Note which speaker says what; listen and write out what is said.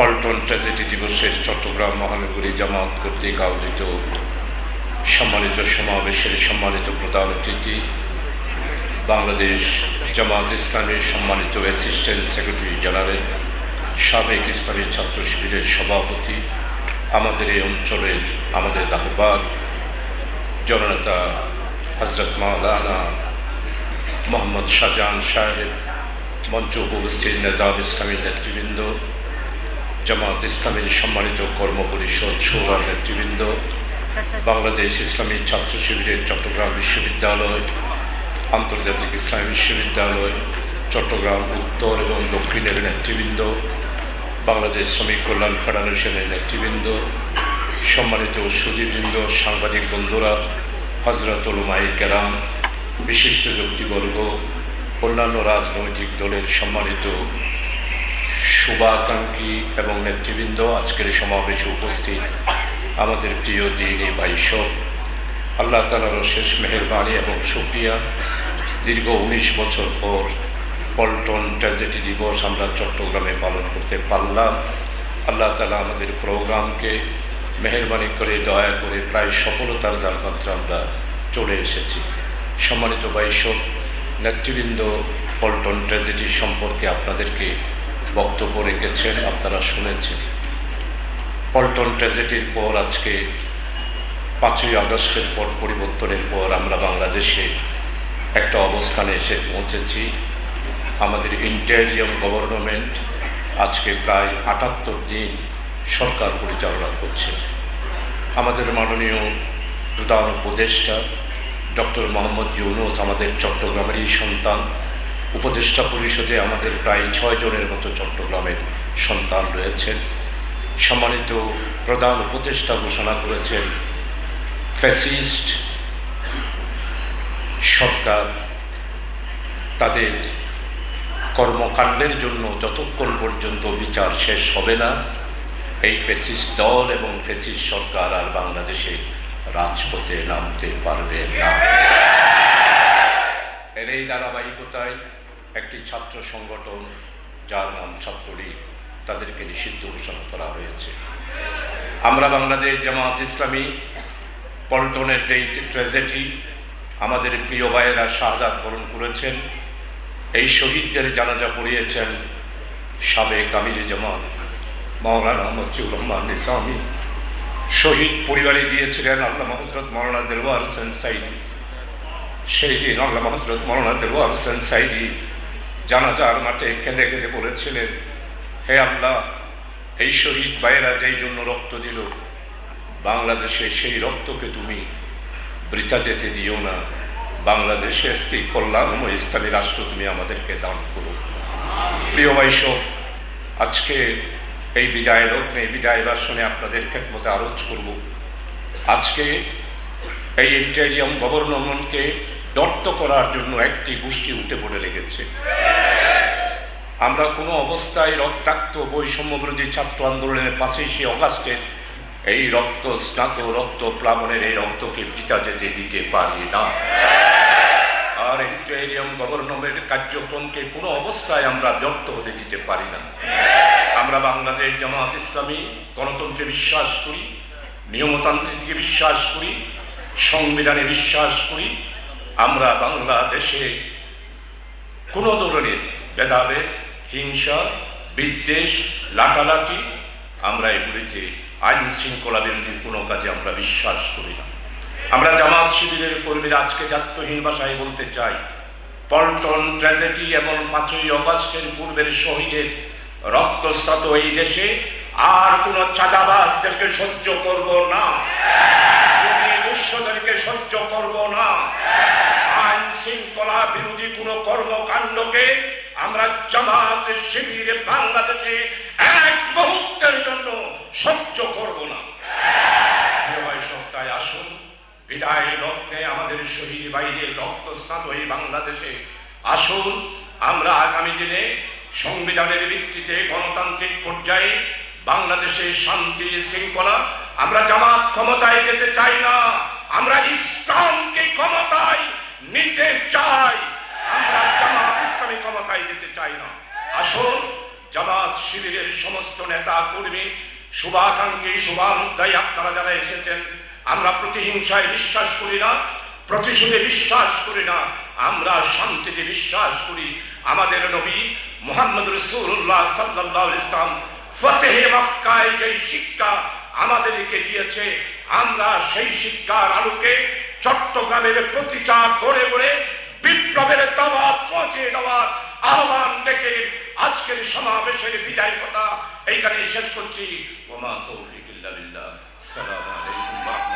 Speaker 1: Paltan tragedy দিবসের চট্টগ্রাম মহানগরী জামাত কর্তৃক আয়োজিত সম্মানিত সমাবেশের সম্মানিত প্রধান অতিথি, বাংলাদেশ জামাত ইসলামের সম্মানিত অ্যাসিস্ট্যান্ট সেক্রেটারি জেনারেল, সাবেক ইসলামী ছাত্র শিবিরের সভাপতি, আমাদের এই অঞ্চলের আমাদের রাহবার জননেতা হজরত মাওলানা মোহাম্মদ শাহজাহান সাহেব, মঞ্চ উপস্থিত নেজাম ইসলামীর নেতৃবৃন্দ, জামাত ইসলামীর সম্মানিত কর্ম পরিষদ সৌরার নেতৃবৃন্দ, বাংলাদেশ ইসলামী ছাত্র শিবিরের চট্টগ্রাম বিশ্ববিদ্যালয়, আন্তর্জাতিক ইসলামী বিশ্ববিদ্যালয়, চট্টগ্রাম উত্তর এবং দক্ষিণের নেতৃবৃন্দ, বাংলাদেশ শ্রমিক কল্যাণ ফেডারেশনের নেতৃবৃন্দ, সম্মানিত সুধীবৃন্দ, সাংবাদিক বন্ধুরা, হজরত উলামায়ে কেরাম, বিশিষ্ট ব্যক্তিবর্গ, অন্যান্য রাজনৈতিক দলের সম্মানিত শুভাকাঙ্ক্ষী এবং নেতৃবৃন্দ, আজকের সমাবেশে উপস্থিত আমাদের প্রিয় দ্বীনি ভাই সব, আল্লাহ তাআলার শেষ মেহেরবানি এবং শুকরিয়া, দীর্ঘ 19 বছর পর পল্টন ট্র্যাজেডি দিবস আমরা চট্টগ্রামে পালন করতে পারলাম। আল্লাহ তাআলা আমাদের প্রোগ্রামকে মেহেরবানি করে দয়া করে প্রায় সফলতার দ্বারপাত্রে আমরা চলে এসেছি। সম্মানিত ভাই সব, নেতৃবৃন্দ পল্টন ট্র্যাজেডি সম্পর্কে আপনাদেরকে বক্তব্য রেখেছেন, আপনারা শুনেছেন। পল্টন ট্র্যাজেডির পর আজকে 5ই আগস্টের পর পরিবর্তনের পর আমরা বাংলাদেশে একটা অবস্থানে এসে পৌঁছেছি। আমাদের ইন্টেরিয়র গভর্নমেন্ট আজকে প্রায় 78 দিন সরকার পরিচালনা করছে। আমাদের মাননীয় প্রধান উপদেষ্টা ডক্টর মোহাম্মদ ইউনূস আমাদের চট্টগ্রামেরই সন্তান। উপদেষ্টা পরিষদে আমাদের প্রায় 6 জনের মতো চট্টগ্রামের সন্তান রয়েছেন। সম্মানিত প্রধান উপদেষ্টা ঘোষণা করেছেন ফ্যাসিস্ট সরকার তাদের কর্মকাণ্ডের জন্য যতক্ষণ পর্যন্ত বিচার শেষ হবে না, এই ফ্যাসিস্ট দল এবং ফ্যাসিস্ট সরকার আর বাংলাদেশে রাজপথে নামতে পারবে না। এর এই ধারাবাহিকতায় একটি ছাত্র সংগঠন যার নাম ছাত্রলীগ, তাদেরকে নিষিদ্ধ ঘোষণা করা হয়েছে। আমরা বাংলাদেশ জামাত ইসলামী পল্টনের এই ট্র্যাজেডি, আমাদের প্রিয় ভাইয়েরা শাহাদাত বরণ করেছেন, এই শহীদদের জানাজা পড়িয়েছেন সাবেক আমিরে জামাত মাওলানা মতিউর রহমান নিজামী। শহীদ পরিবারে গিয়েছিলেন আল্লামা হযরত মাওলানা দেলওয়ার হোসেন সাইদি। সেই দিন আল্লামা হযরত মাওলানা দেলওয়ার হোসেন সাইদি জানাজার মাঠে কেঁদে কেঁদে বলেছিলেন, হে আল্লাহ, এই শহীদ ভাইয়েরা যেই জন্য রক্ত দিল, বাংলাদেশে সেই রক্তকে তুমি বৃথা যেতে দিও না। বাংলাদেশে আজকে কল্যাণময় ইসলামী রাষ্ট্র তুমি আমাদেরকে দান করো। প্রিয় ভাই সব, আজকে এই বিদায় লগ্নে, এই বিদায় ভাষণে আপনাদের খেদমতে আরজ করব। আজকে এই ইন্টেরিয়র গভর্নমেন্টকে দত্ত করার জন্য একটি গোষ্ঠী উঠে পড়ে লেগেছে। আমরা কোনো অবস্থায় রক্তাক্ত বৈষম্য বিরোধী ছাত্র আন্দোলনের 5ই আগস্টের এই রক্ত স্নাত রক্ত প্লাবনের এই রক্তকে বৃথা যেতে দিতে পারি না। আর ইন্টেরিয়র গভর্নমেন্টের কার্যক্রমকে কোনো অবস্থায় আমরা ব্যর্থ হতে দিতে পারি না। আমরা বাংলাদেশ জামাত ইসলামী গণতন্ত্রে বিশ্বাস করি, নিয়মতান্ত্রিকে বিশ্বাস করি, সংবিধানে বিশ্বাস করি। আমরা বাংলাদেশে কোনো ধরনের ভেদাভেদ, হিংসা, বিদ্বেষ, লাঠালাঠি, আমরা এগুলিতে আইন শৃঙ্খলা বিরোধী কোনো কাজে আমরা বিশ্বাস করি না। আমরা জামাত শিবিরের কর্মীরা আজকে জাত্যহীন ভাষায় বলতে চাই, পল্টন ট্র্যাজেডি এবং 5ই আগস্টের পূর্বের শহীদের রক্তস্নাত এই দেশে আর কোনো চাঁদাবাজদেরকে সহ্য করব না, দুঃস্থদেরকে সহ্য করব না। আইন শৃঙ্খলা বিরোধী কোনো কর্মকাণ্ডকে আমরা জামাত শিবিরে বাংলাদেশে এক মুহূর্তের জন্য সহ্য করব না। সপ্তাহে আসুন, বিদায় লগ্নে আমাদের শহীদ ভাইদের রক্তস্নাত এই বাংলাদেশে আসুন। আমরা আগামী দিনে সংবিধানের ভিত্তিতে গণতান্ত্রিক পর্যায়ে বাংলাদেশে শান্তি শৃঙ্খলা, আমরা জামাত ক্ষমতায় যেতে চাই না, আমরা ইসলামকে ক্ষমতায় নিতে চাই। আমরা জামাত ইসলামী ক্ষমতায় যেতে চাই না। আসুন জামাত শিবিরের সমস্ত নেতা কর্মী, শুভাকাঙ্ক্ষী, শুভানুধ্যায়ী আপনারা যারা এসেছেন, আমরা প্রতিহিংসায় বিশ্বাস করি না, প্রতিশোধে বিশ্বাস করি না, আমরা শান্তিতে বিশ্বাস করি। আমাদের নবী মুহাম্মদ রাসূলুল্লাহ সাল্লাল্লাহু আলাইহি ওয়াসাল্লাম ফতেহে মক্কায় যে শিক্ষা আমাদেরকে দিয়েছে, আমরা সেই শিক্ষার আলোকে চট্টগ্রামের প্রতিটা গড়ে গড়ে বিপ্লবের দাওয়াত পৌঁছে দেওয়ার আহ্বান ডেকে আজকের সমাবেশের বিদায় কথা এইখানে শেষ করছি। ওয়া মা তৌফিক ইল্লা বিল্লাহ। আসসালামু আলাইকুম।